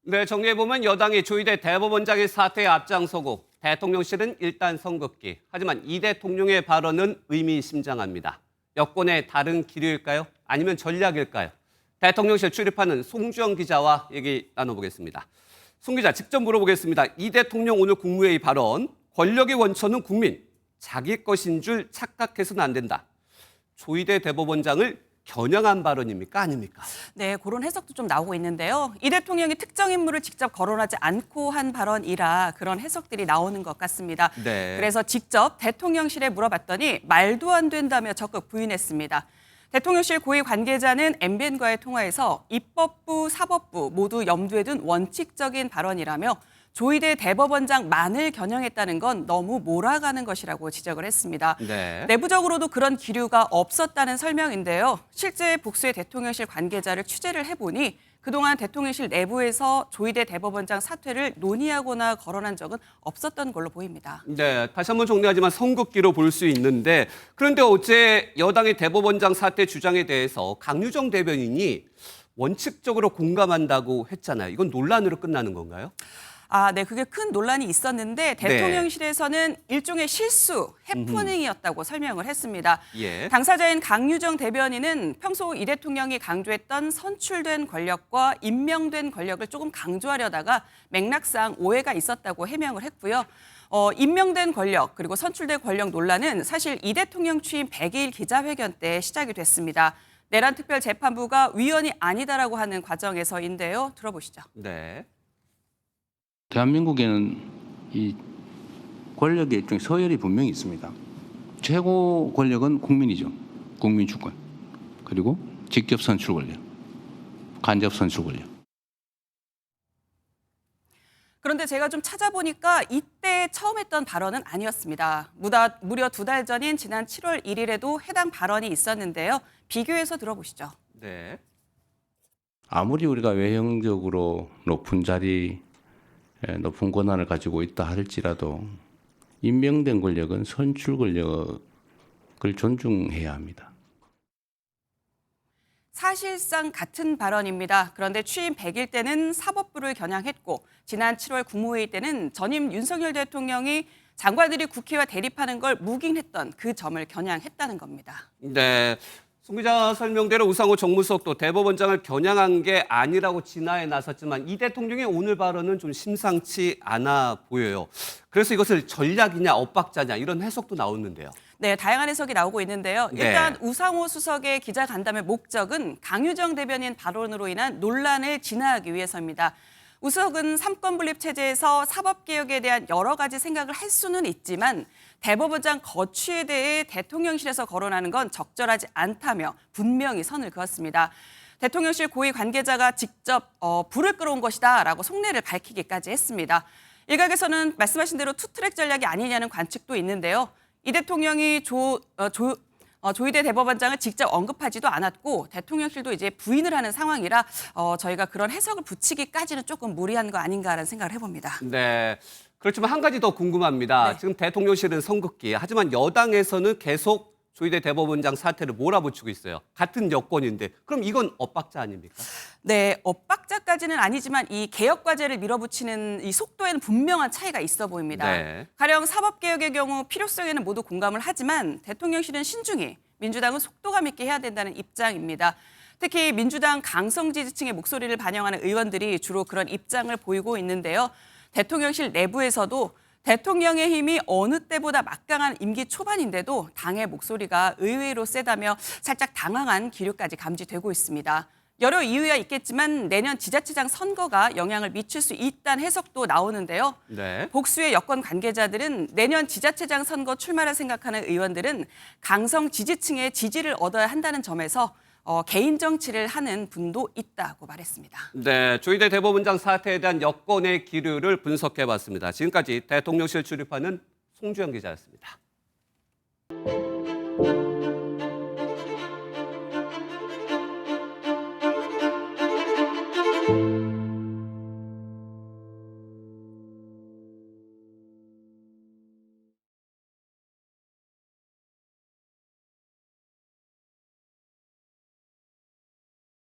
네, 정리해보면 여당이 조희대 대법원장의 사퇴에 앞장서고 대통령실은 일단 선긋기. 하지만 이 대통령의 발언은 의미심장합니다. 여권의 다른 기류일까요? 아니면 전략일까요? 대통령실 출입하는 송주영 기자와 얘기 나눠보겠습니다. 송 기자, 직접 물어보겠습니다. 이 대통령 오늘 국무회의 발언, 권력의 원천은 국민, 자기 것인 줄 착각해서는 안 된다. 조희대 대법원장을 겨냥한 발언입니까? 아닙니까? 네, 그런 해석도 좀 나오고 있는데요. 이 대통령이 특정 인물을 직접 거론하지 않고 한 발언이라 그런 해석들이 나오는 것 같습니다. 네. 그래서 직접 대통령실에 물어봤더니 말도 안 된다며 적극 부인했습니다. 대통령실 고위 관계자는 MBN과의 통화에서 입법부, 사법부 모두 염두에 둔 원칙적인 발언이라며 조희대 대법원장만을 겨냥했다는 건 너무 몰아가는 것이라고 지적을 했습니다. 네. 내부적으로도 그런 기류가 없었다는 설명인데요. 실제 복수의 대통령실 관계자를 취재를 해보니 그동안 대통령실 내부에서 조희대 대법원장 사퇴를 논의하거나 거론한 적은 없었던 걸로 보입니다. 네, 다시 한번 정리하지만 선긋기로 볼 수 있는데 그런데 어제 여당의 대법원장 사퇴 주장에 대해서 강유정 대변인이 원칙적으로 공감한다고 했잖아요. 이건 논란으로 끝나는 건가요? 네, 그게 큰 논란이 있었는데 대통령실에서는 일종의 실수, 해프닝이었다고 설명을 했습니다. 예. 당사자인 강유정 대변인은 평소 이 대통령이 강조했던 선출된 권력과 임명된 권력을 조금 강조하려다가 맥락상 오해가 있었다고 해명을 했고요. 임명된 권력 그리고 선출된 권력 논란은 사실 이 대통령 취임 100일 기자회견 때 시작이 됐습니다. 내란 특별재판부가 위헌이 아니다라고 하는 과정에서인데요. 들어보시죠. 네. 대한민국에는 이 권력의 일종의 서열이 분명히 있습니다. 최고 권력은 국민이죠. 국민 주권. 그리고 직접 선출 권력, 간접 선출 권력. 그런데 제가 좀 찾아보니까 이때 처음 했던 발언은 아니었습니다. 무려 2달 전인 지난 7월 1일에도 해당 발언이 있었는데요. 비교해서 들어보시죠. 네. 아무리 우리가 외형적으로 높은 자리, 높은 권한을 가지고 있다 할지라도 임명된 권력은 선출 권력을 존중해야 합니다. 사실상 같은 발언입니다. 그런데 취임 100일 때는 사법부를 겨냥했고 지난 7월 국무회의 때는 전임 윤석열 대통령이 장관들이 국회와 대립하는 걸 묵인했던 그 점을 겨냥했다는 겁니다. 네. 송 기자 설명대로 우상호 정무수석도 대법원장을 겨냥한 게 아니라고 진화에 나섰지만 이 대통령의 오늘 발언은 좀 심상치 않아 보여요. 그래서 이것을 전략이냐 엇박자냐 이런 해석도 나오는데요. 네, 다양한 해석이 나오고 있는데요. 네. 일단 우상호 수석의 기자간담회 목적은 강유정 대변인 발언으로 인한 논란을 진화하기 위해서입니다. 우 수석은 삼권 분립 체제에서 사법개혁에 대한 여러 가지 생각을 할 수는 있지만 대법원장 거취에 대해 대통령실에서 거론하는 건 적절하지 않다며 분명히 선을 그었습니다. 대통령실 고위 관계자가 직접 불을 끌어온 것이다라고 속내를 밝히기까지 했습니다. 일각에서는 말씀하신 대로 투트랙 전략이 아니냐는 관측도 있는데요. 이 대통령이 조희대 대법원장을 직접 언급하지도 않았고 대통령실도 이제 부인을 하는 상황이라 저희가 그런 해석을 붙이기까지는 조금 무리한 거 아닌가라는 생각을 해봅니다. 네. 그렇지만 한 가지 더 궁금합니다. 네. 지금 대통령실은 선긋기. 하지만 여당에서는 계속 조희대 대법원장 사퇴를 몰아붙이고 있어요. 같은 여권인데. 그럼 이건 엇박자 아닙니까? 네, 엇박자까지는 아니지만 이 개혁 과제를 밀어붙이는 이 속도에는 분명한 차이가 있어 보입니다. 네. 가령 사법개혁의 경우 필요성에는 모두 공감을 하지만 대통령실은 신중히, 민주당은 속도감 있게 해야 된다는 입장입니다. 특히 민주당 강성 지지층의 목소리를 반영하는 의원들이 주로 그런 입장을 보이고 있는데요. 대통령실 내부에서도 대통령의 힘이 어느 때보다 막강한 임기 초반인데도 당의 목소리가 의외로 세다며 살짝 당황한 기류까지 감지되고 있습니다. 여러 이유야 있겠지만 내년 지자체장 선거가 영향을 미칠 수 있다는 해석도 나오는데요. 네. 복수의 여권 관계자들은 내년 지자체장 선거 출마를 생각하는 의원들은 강성 지지층의 지지를 얻어야 한다는 점에서 개인 정치를 하는 분도 있다고 말했습니다. 네, 조희대 대법원장 사퇴에 대한 여권의 기류를 분석해봤습니다. 지금까지 대통령실 출입하는 송주영 기자였습니다.